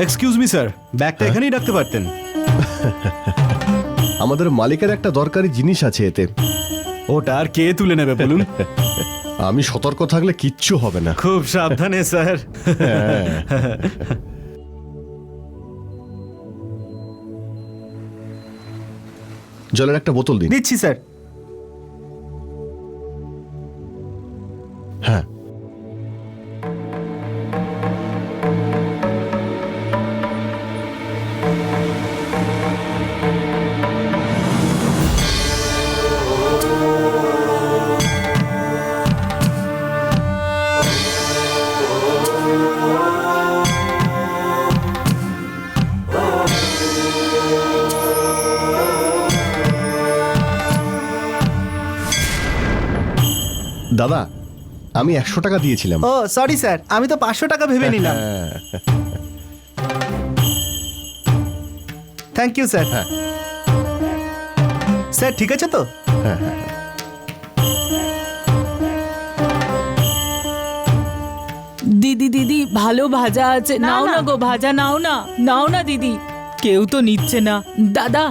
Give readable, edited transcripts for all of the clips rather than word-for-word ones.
Excuse me sir, ব্যাগটা এখানেই রাখতে পারতেন। আমাদের মালিকের একটা দরকারি জিনিস আছে এতে। ওটা আর কে তুলে নেবে বলুন? আমি সতর্ক থাকলে কিচ্ছু হবে না। খুব সাবধানে স্যার। জলের একটা বোতল দিন। দিচ্ছি স্যার। হ্যাঁ, দাদা আমি 100 টাকা দিয়েছিলাম। ও সরি স্যার, আমি তো 500 টাকা ভেবে নিলাম। Thank you sir. হ্যাঁ। স্যার ঠিক আছে তো? দিদি দিদি ভালো ভাজা আছে, নাও না গো ভাজা, নাও না, নাও না দিদি। কেউ তো নিচ্ছে না। দাদা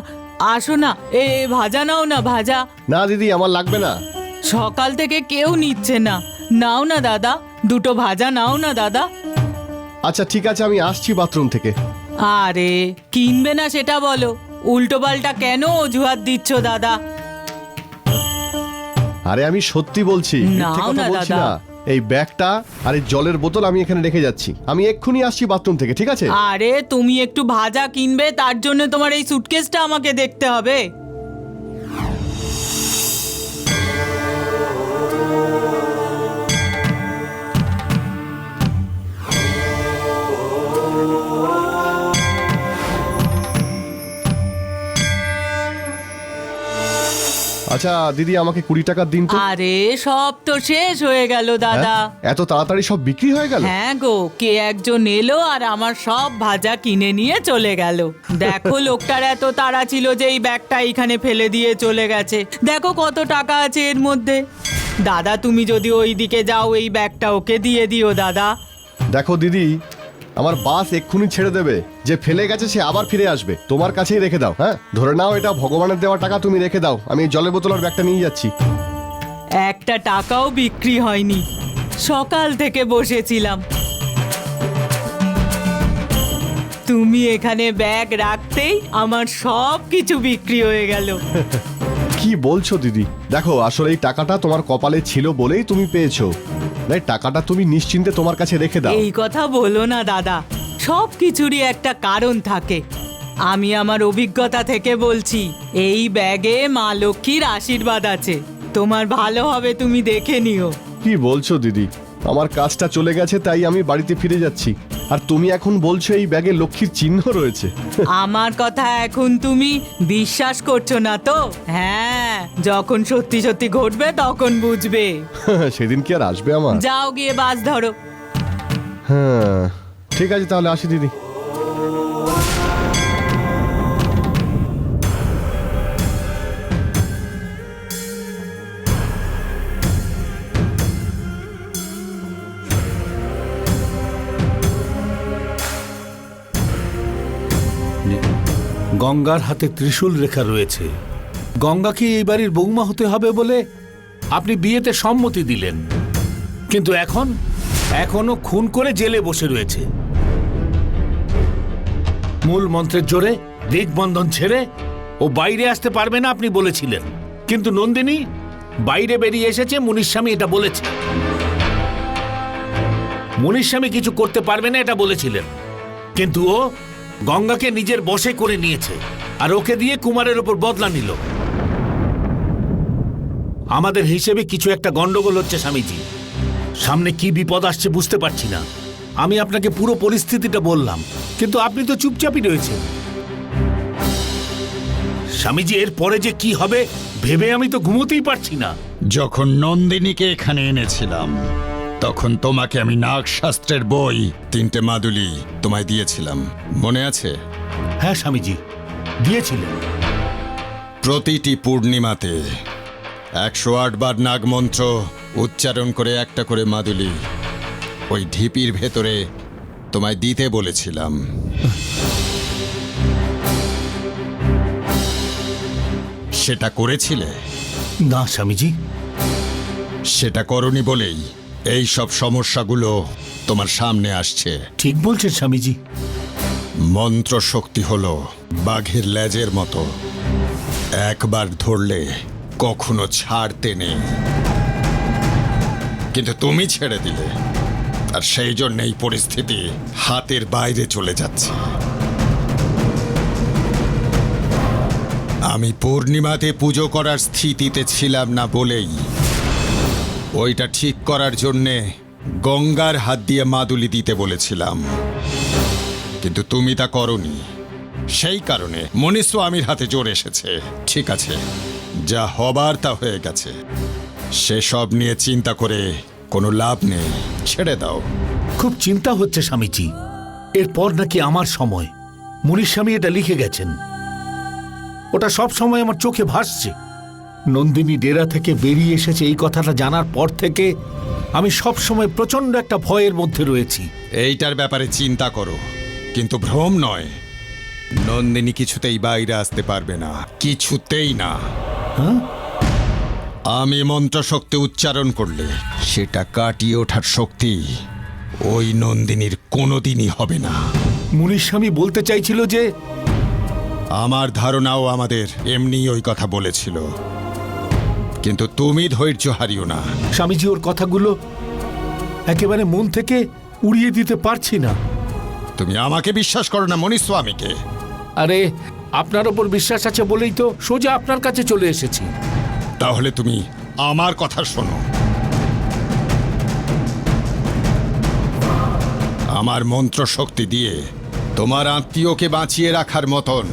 আসো না, এ ভাজা নাও না, ভাজা। না দিদি আমার লাগবে না। সকাল থেকে কেউ নিচ্ছে না, নাও না দাদা, দুটো ভাজা নাও না দাদা। আচ্ছা ঠিক আছে, আমি আসছি বাথরুম থেকে। আরে কিনবে না সেটা বলো, উল্টো পাল্টা কেন অজুহাত দিচ্ছ দাদা? আরে আমি সত্যি বলছি, মিথ্যে নাও কথা না বলছি দাদা। না। এই ব্যাগটা আর এই জলের বোতল আমি এখানে রেখে যাচ্ছি। আমি এক্ষুনি আসছি বাথরুম থেকে, ঠিক আছে? আরে তুমি একটু ভাজা কিনবে, তার জন্য তোমার এই সুটকেসটা আমাকে দেখতে হবে? আচ্ছা দিদি আমাকে 20 টাকা দিন তো। আরে সব তো শেষ হয়ে গেল দাদা। হ্যাঁ? এত তাড়াতাড়ি সব বিক্রি হয়ে গেল? হ্যাঁ গো, কে একজন এলো আর আমার সব ভাজা কিনে নিয়ে চলে গেল। দেখো লোকটার এত তাড়া ছিল যে এই ব্যাগটা এখানে ফেলে দিয়ে চলে গেছে। দেখো কত টাকা আছে এর মধ্যে। দাদা তুমি যদি ওই দিকে যাও, এই ব্যাগটা ওকে দিয়ে দিও দাদা। দেখো দিদি, আমার বাস এক্ষুনি ছেড়ে দেবে। যে ফেলে গেছে সে আবার ফিরে আসবে। তোমার কাছেই রেখে দাও। হ্যাঁ, ধরে নাও এটা ভগবানের দেওয়া টাকা, তুমি রেখে দাও। আমি এই জলের বোতল আর ব্যাগটা নিয়ে যাচ্ছি। একটা টাকাও বিক্রি হয়নি, সকাল থেকে বসেছিলাম। তুমি এখানে ব্যাগ রাখতেই আমার সব কিছু বিক্রি হয়ে গেল। কি বলছো দিদি? দেখো আসলে এই টাকাটা তোমার কপালে ছিল বলেই তুমি পেয়েছো। না, এই টাকাটা তুমি নিশ্চিন্তে তোমার কাছে রেখে দাও। এই কথা বলো না দাদা, সব কিছুরই একটা কারণ থাকে। আমি আমার অভিজ্ঞতা থেকে বলছি, এই ব্যাগে মা লক্ষ্মীর আশীর্বাদ আছে। তোমার ভালো হবে, তুমি দেখে নিও। কি বলছো দিদি? আমার কাজটা চলে গেছে তাই আমি বাড়িতে ফিরে যাচ্ছি, আর তুমি এখন বলছো এই ব্যাগে লক্ষ্মীর চিহ্ন রয়েছে। আমার কথা এখন তুমি বিশ্বাস করছো না তো? হ্যাঁ, যখন সত্যি সত্যি ঘটবে তখন বুঝবে। সেদিন কি আর আসবে আমার? যাও গিয়ে বাস ধরো। হ্যাঁ ঠিক আছে, তাহলে আসি দিদি। গঙ্গার হাতে ত্রিশূল রেখা রয়েছে। গঙ্গাকে এই বাড়ির বৌমা হতে হবে বলে আপনি বিয়েতে সম্মতি দিলেন, কিন্তু এখনো খুন করে জেলে বসে রয়েছে। মূল মন্ত্রের জোরে দিগবন্ধন ছেড়ে ও বাইরে আসতে পারবে না আপনি বলেছিলেন, কিন্তু নন্দিনী বাইরে বেরিয়ে এসেছে। মুনির স্বামী এটা বলেছে, মুনির স্বামী কিছু করতে পারবে না এটা বলেছিলেন, কিন্তু ও গঙ্গাকে নিজের বশে করে নিয়েছে আর ওকে দিয়ে কুমারের ওপর বদলা নিল। আমাদের হিসেবে কিছু একটা গন্ডগোল হচ্ছে স্বামীজি। সামনে কি বিপদ আসছে বুঝতে পারছি না। আমি আপনাকে পুরো পরিস্থিতিটা বললাম, কিন্তু আপনি তো চুপচাপই রয়েছেন। স্বামীজি এর পরে যে কি হবে ভেবে আমি তো ঘুমোতেই পারছি না। যখন নন্দিনীকে এখানে এনেছিলাম তখন তোমাকে আমি নাগশাস্ত্রের বই 3টে মাদুলি তোমায় দিয়েছিলাম, মনে আছে? হ্যাঁ স্বামীজি, দিয়েছিলেন। প্রতিটি পূর্ণিমাতে 108 বার নাগমন্ত্র উচ্চারণ করে একটা করে মাদুলি ওই ঢিপির ভেতরে তোমায় দিতে বলেছিলাম। সেটা করেছিলে? না স্বামীজি। সেটা করনি বলেই এই সব সমস্যাগুলো তোমার সামনে আসছে। ঠিক বলছেন স্বামীজি। মন্ত্র শক্তি হলো বাঘের লেজের মতো, একবার ধরলে কখনো ছাড়তে নেই। কিন্তু তুমি ছেড়ে দিলে, আর সেই জন্য এই পরিস্থিতি হাতের বাইরে চলে যাচ্ছে। আমি পূর্ণিমাতে পুজো করার স্থিতিতে ছিলাম না বলেই ওইটা ঠিক করার জন্যে গঙ্গার হাত দিয়ে মাদুলি দিতে বলেছিলাম, কিন্তু তুমি তা করনি। সেই কারণে মনিস্বামীর হাতে জোর এসেছে। ঠিক আছে, যা হবার তা হয়ে গেছে, সেসব নিয়ে চিন্তা করে কোনো লাভ নেই, ছেড়ে দাও। খুব চিন্তা হচ্ছে স্বামীজি। এরপর নাকি আমার সময়। মুনিস্বামী এটা লিখে গেছেন। ওটা সব সময় আমার চোখে ভাসছে। নন্দিনী ডেরা থেকে বেরিয়ে এসেছে এই কথাটা জানার পর থেকে আমি সব সময় প্রচন্ড একটা ভয়ের মধ্যে রয়েছি। এইটার ব্যাপারে চিন্তা করো, কিন্তু ভ্রম নয়। নন্দিনী কিছুতেই বাইরে আসতে পারবে না, কিছুতেই না। আমি মন্ত্র শক্তি উচ্চারণ করলে সেটা কাটিয়ে ওঠার শক্তি ওই নন্দিনীর কোনোদিনই হবে না। মুনিস্বামী বলতে চাইছিল যে আমার ধারণাও আমাদের এমনি ওই কথা বলেছিল, কিন্তু তুমি ধৈর্য হারিও না। স্বামীজি ওর কথাগুলো একেবারে মন থেকে উড়িয়ে দিতে পারছি না। তুমি আমাকে বিশ্বাস করো না, মনিস্বামীকে? আরে আপনার ওপর বিশ্বাস আছে বলেই তো সোজা আপনার কাছে চলে এসেছি। তাহলে তুমি আমার কথা শোনো। আমার মন্ত্র শক্তি দিয়ে তোমার আত্মীয়কে বাঁচিয়ে রাখার মতন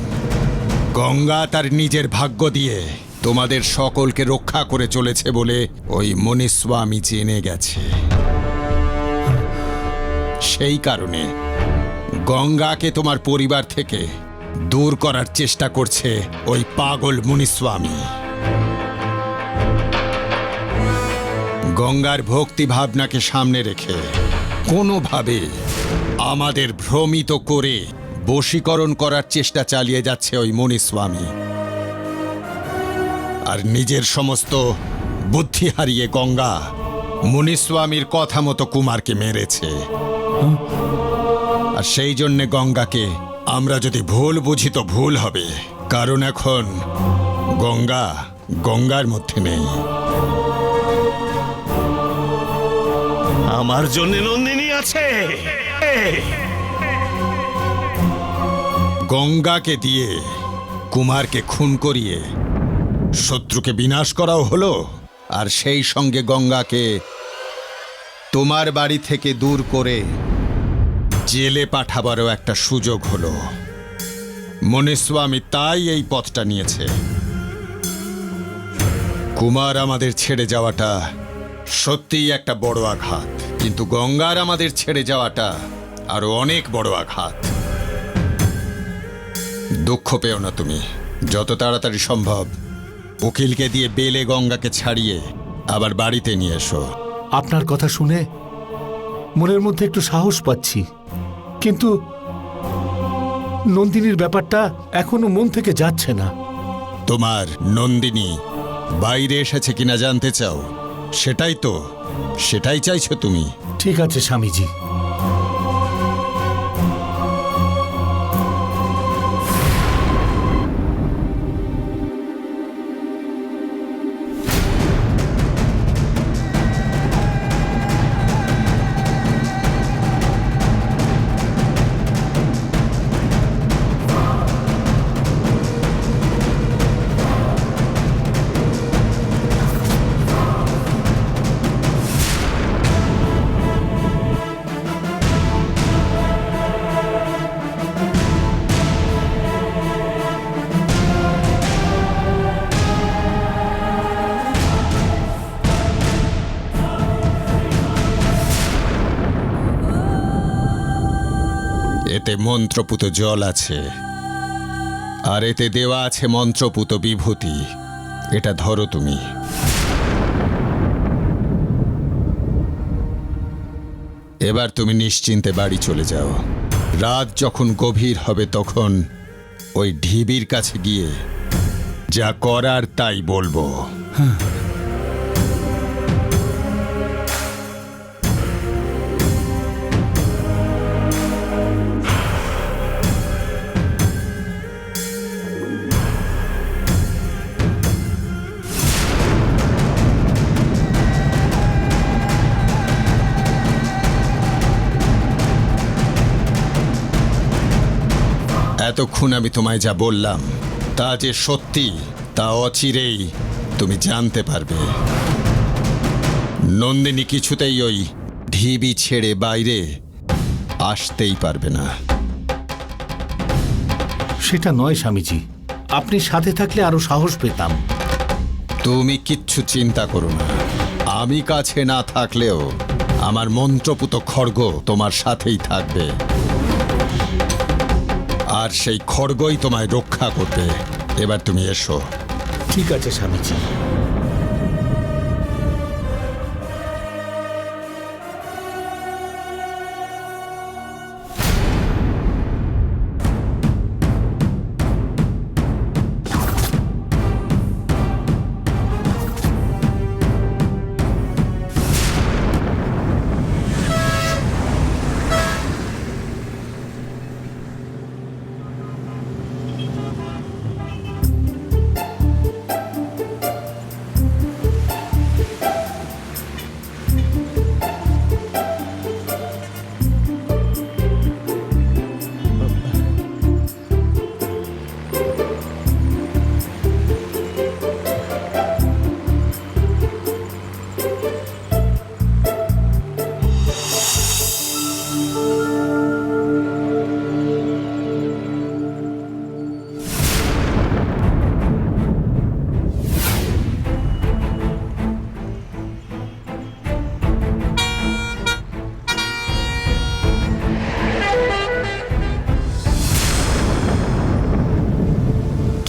গঙ্গা তার নিজের ভাগ্য দিয়ে তোমাদের সকলকে রক্ষা করে চলেছে বলে ওই মনিস্বামী জেনে গেছে। সেই কারণে গঙ্গাকে তোমার পরিবার থেকে দূর করার চেষ্টা করছে ওই পাগল মুনিস্বামী। গঙ্গার ভক্তি ভাবনাকে সামনে রেখে কোনোভাবে আমাদের ভ্রমিত করে বশীকরণ করার চেষ্টা চালিয়ে যাচ্ছে ওই মুনিস্বামী। আর নিজের সমস্ত বুদ্ধি হারিয়ে গঙ্গা মুনিস্বামীর কথা মতো কুমারকে মেরেছে। আর সেই জন্যে গঙ্গাকে আমরা যদি ভুল বুঝি তো ভুল হবে, কারণ এখন গঙ্গা গঙ্গার মধ্যে নেই। আমার জন্য নন্দিনী আছে। গঙ্গাকে দিয়ে কুমারকে খুন করিয়ে শত্রুকে বিনাশ করাও হলো, আর সেই সঙ্গে গঙ্গাকে তোমার বাড়ি থেকে দূর করে জেলে পাঠাবারও একটা সুযোগ হলো। মুনিস্বামী তাই এই পথটা নিয়েছে। কুমার আমাদের ছেড়ে যাওয়াটা সত্যিই একটা বড় আঘাত, কিন্তু গঙ্গার আমাদের ছেড়ে যাওয়াটা আরো অনেক বড় আঘাত। দুঃখ পেও না তুমি, যত তাড়াতাড়ি সম্ভব উকিলকে দিয়ে বেলে গঙ্গাকে ছাড়িয়ে আবার বাড়িতে নিয়ে এসো। আপনার কথা শুনে মনের মধ্যে একটু সাহস পাচ্ছি, কিন্তু নন্দিনীর ব্যাপারটা এখনো মন থেকে যাচ্ছে না। তোমার নন্দিনী বাইরে এসেছে কিনা জানতে চাও? সেটাই চাইছো তুমি? ঠিক আছে স্বামীজি। এতে মন্ত্রপুত জল আছে, আর এতে দেওয়া আছে মন্ত্রপুত বিভূতি। এটা ধরো তুমি। এবার তুমি নিশ্চিন্তে বাড়ি চলে যাও। রাত যখন গভীর হবে তখন ওই ঢিবির কাছে গিয়ে যা করার তাই বলবো। এতক্ষণ আমি তোমায় যা বললাম তা যে সত্যি তা অচিরেই তুমি জানতে পারবে। নন্দিনী কিছুতেই ওই ঢিবি ছেড়ে বাইরে আসতেই পারবে না। সেটা নয় স্বামীজি, আপনি সাথে থাকলে আরো সাহস পেতাম। তুমি কিচ্ছু চিন্তা করো না, আমি কাছে না থাকলেও আমার মন্ত্রপুত খড়গ তোমার সাথেই থাকবে, আর সেই খড়গই তোমায় রক্ষা করবে। এবার তুমি এসো। ঠিক আছে স্বামীজি।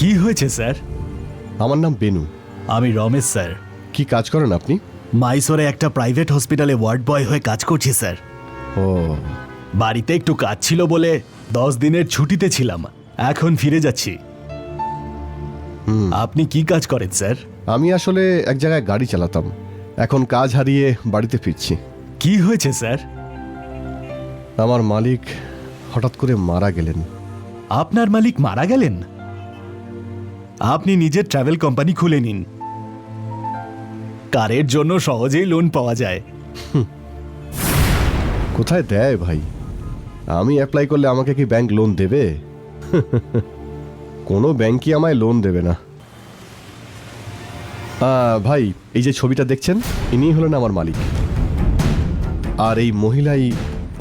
কি হয়েছে স্যার? আমার নাম বেনু। আমি রমেশ স্যার। কি কাজ করেন আপনি? মাইসোরে একটা প্রাইভেট হসপিটালে ওয়ার্ড বয় হয়ে কাজ করছি স্যার। ও, বাড়িতে একটু কাজ ছিল বলে 10 দিনের ছুটিতে ছিলাম, এখন ফিরে যাচ্ছি। আপনি কি কাজ করেন স্যার? আমি আসলে এক জায়গায় গাড়ি চালাতাম, এখন কাজ হারিয়ে বাড়িতে ফিরছি। কি হয়েছে স্যার? আমার মালিক হঠাৎ করে মারা গেলেন। আপনার মালিক মারা গেলেন? আপনি নিজের ট্রাভেল কোম্পানি খুলে নিন, কারের জন্য সহজেই লোন পাওয়া যায়। কোথায় দেয় ভাই? আমি অ্যাপ্লাই করলে আমাকে কি ব্যাংক লোন দেবে? কোনো ব্যাংকই আমায় লোন দেবে না। ভাই, এই যে ছবিটা দেখছেন, ইনি হলেন আমার মালিক, আর এই মহিলাই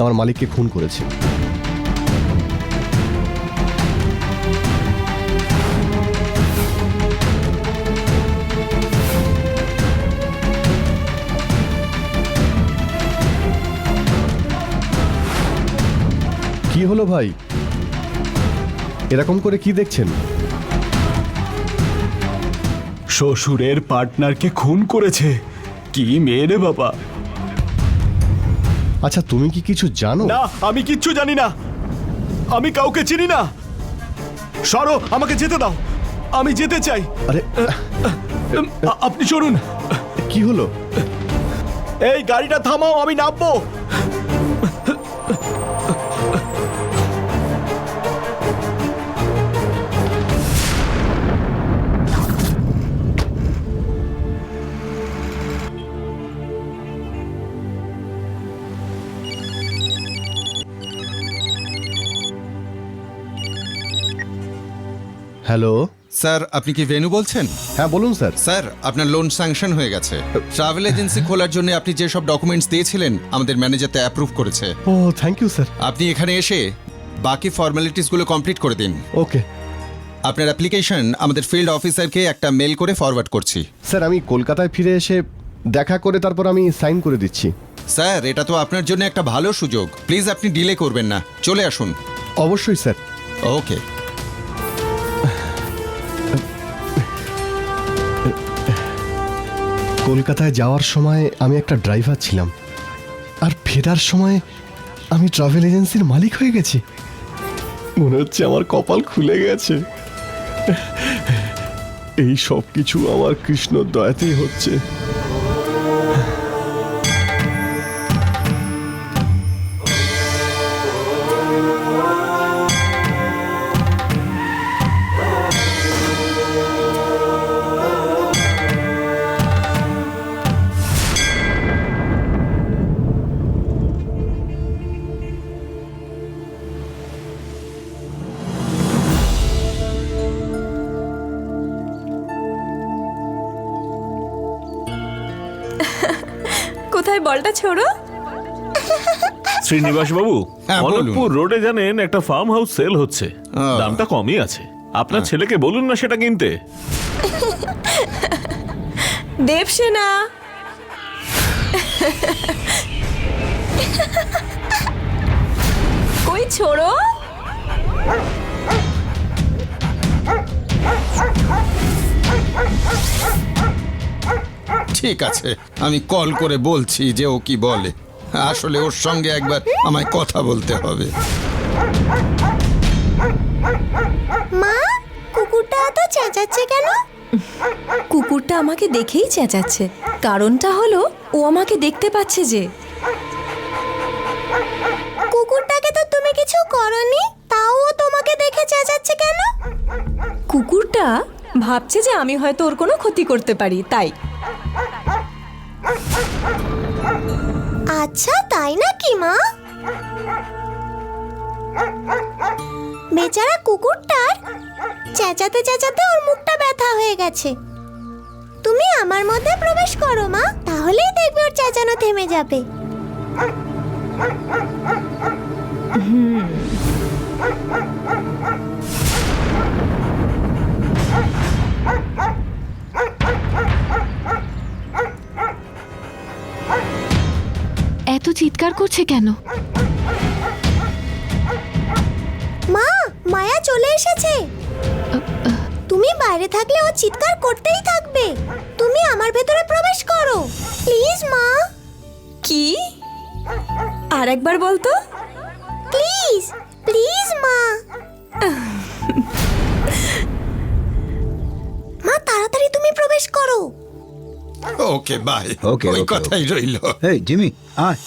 আমার মালিককে খুন করেছে। কি হলো ভাই, এরকম করে কি দেখছেন? শ্বশুরের পার্টনারকে খুন করেছে। কি মেয়ে রে বাবা! আচ্ছা, তুমি কি কিছু জানো? না, আমি কিচ্ছু জানি না, আমি কাউকে চিনি না। সরো, আমাকে যেতে দাও, আমি যেতে চাই। আরে আপনি চলুন। কি হলো? এই গাড়িটা থামাও, আমি নামবো। হ্যালো, স্যার, আপনি কি ভেনু বলছেন? হ্যাঁ বলুন স্যার। স্যার, আপনার লোন স্যাংশন হয়ে গেছে। ট্রাভেল এজেন্সি খোলার জন্য আপনি যেসব ডকুমেন্টস দিয়েছিলেন আমাদের ম্যানেজার তা অ্যাপ্রুভ করেছে। ও, থ্যাংক ইউ স্যার। আপনি এখানে এসে বাকি ফর্মালিটিসগুলো কমপ্লিট করে দিন। ওকে আপনার অ্যাপ্লিকেশন আমাদের ফিল্ড অফিসারকে একটা মেল করে ফরওয়ার্ড করছি। স্যার, আমি কলকাতায় ফিরে এসে দেখা করে তারপর আমি সাইন করে দিচ্ছি। স্যার, এটা তো আপনার জন্য একটা ভালো সুযোগ, প্লিজ আপনি ডিলে করবেন না, চলে আসুন। অবশ্যই স্যার। ওকে। কলকাতায় যাওয়ার সময় আমি একটা ড্রাইভার ছিলাম, আর ফেরার সময় আমি ট্রাভেল এজেন্সির মালিক হয়ে গেছি। মনে হচ্ছে আমার কপাল খুলে গেছে। এই সব কিছু আমার কৃষ্ণর দয়াতেই হচ্ছে। কোথায় বলটা ছোড়ো? শ্রীনিবাস বাবু, হ্যাঁ, বলুন। অনন্তপুর রোডে জানেন একটা ফার্ম হাউস সেল হচ্ছে, দামটা কমই আছে। আপনার ছেলেকে বলুন না সেটা কিনতে। দেবসেনা, কই ছোড়ো? ঠিক আছে, আমি কল করে বলছি যে ও কি বলে। আসলে ওর সঙ্গে একবার আমায় কথা বলতে হবে। মা, কুকুরটা এত চেঁচাচ্ছে কেন? কুকুরটা আমাকে দেখেই চেঁচাচ্ছে। কারণটা হলো ও আমাকে দেখতে পাচ্ছে যে। কুকুরটাকে তো তুমি কিছু করনি, তাও ও তোমাকে দেখে চেঁচাচ্ছে কেন? কুকুরটা ভাবছে যে আমি হয়তো ওর কোনো ক্ষতি করতে পারি, তাই। আচ্ছা, তাই নাকি মা? বেচারা কুকুরটার চেঁচাতে চেঁচাতে ওর মুখটা ব্যথা হয়ে গেছে। তুমি আমার মধ্যে প্রবেশ করো মা, তাহলেই দেখবে ওর চেঁচানো থেমে যাবে। এত চিৎকার করছে কেন? মা, মায়া চলে এসেছে। তুমি বাইরে থাকলে ও চিৎকার করতেই থাকবে। তুমি আমার ভেতরে প্রবেশ করো প্লিজ মা। কি? আরেকবার বলতো প্লিজ। প্লিজ মা। মা, তাড়াতাড়ি তুমি প্রবেশ করো। ওকে, বাই। ওকে, ওই ওকে, কথাই রইল। এই জিমি, আয়।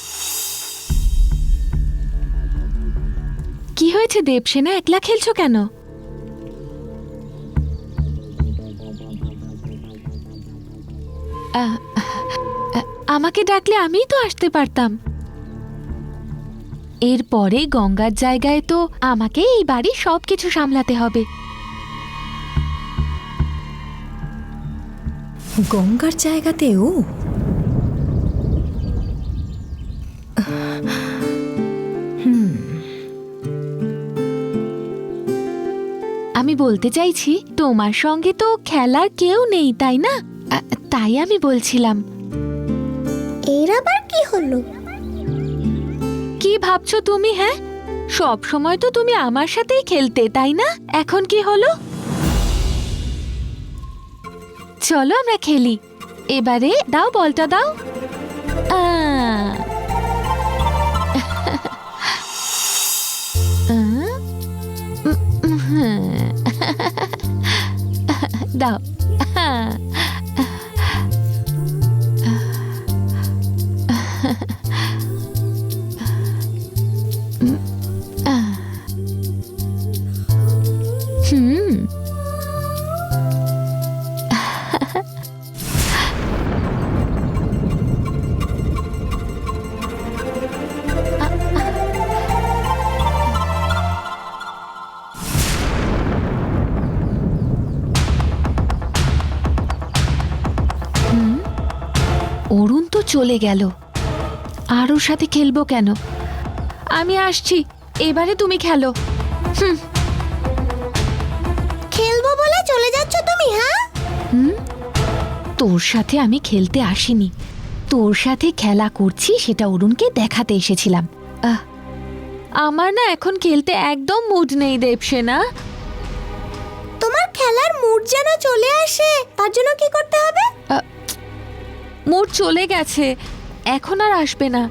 কি হয়েছে দেবসেনা, একলা খেলছো কেন? আমাকে ডাকলে আমিই তো আসতে পারতাম। এরপরে গঙ্গার জায়গায় তো আমাকে এই বাড়ির সবকিছু সামলাতে হবে। গঙ্গার জায়গাতেও? আমি বলতে চাইছি তোমার সঙ্গে তো খেলার কেউ নেই, তাই না? তাই আমি বলছিলাম। এর আবার কি হলো? কি ভাবছো তুমি? হ্যাঁ, সব সময় তো তুমি আমার সাথেই খেলতে, তাই না? এখন কি হলো? চলো আমরা খেলি। এবারে দাও, বলটা দাও। দাও। অরুণ তো চলে গেল, আর ওর সাথে খেলবো কেন? আমি আসছি, এবারে তুমি খেলো। খেলবো বলে চলে যাচ্ছ তুমি? হ্যাঁ, তোর সাথে আমি খেলতে আসিনি, তোর সাথে খেলা করছি সেটা অরুণকে দেখাতে এসেছিলাম। আমার না এখন খেলতে একদম মুড নেই দেবসেনা। তোমার খেলার মুড যেন চলে আসে, তার জন্য কি করতে হবে? মুড চলে গেছে, এখন আর আসবে না।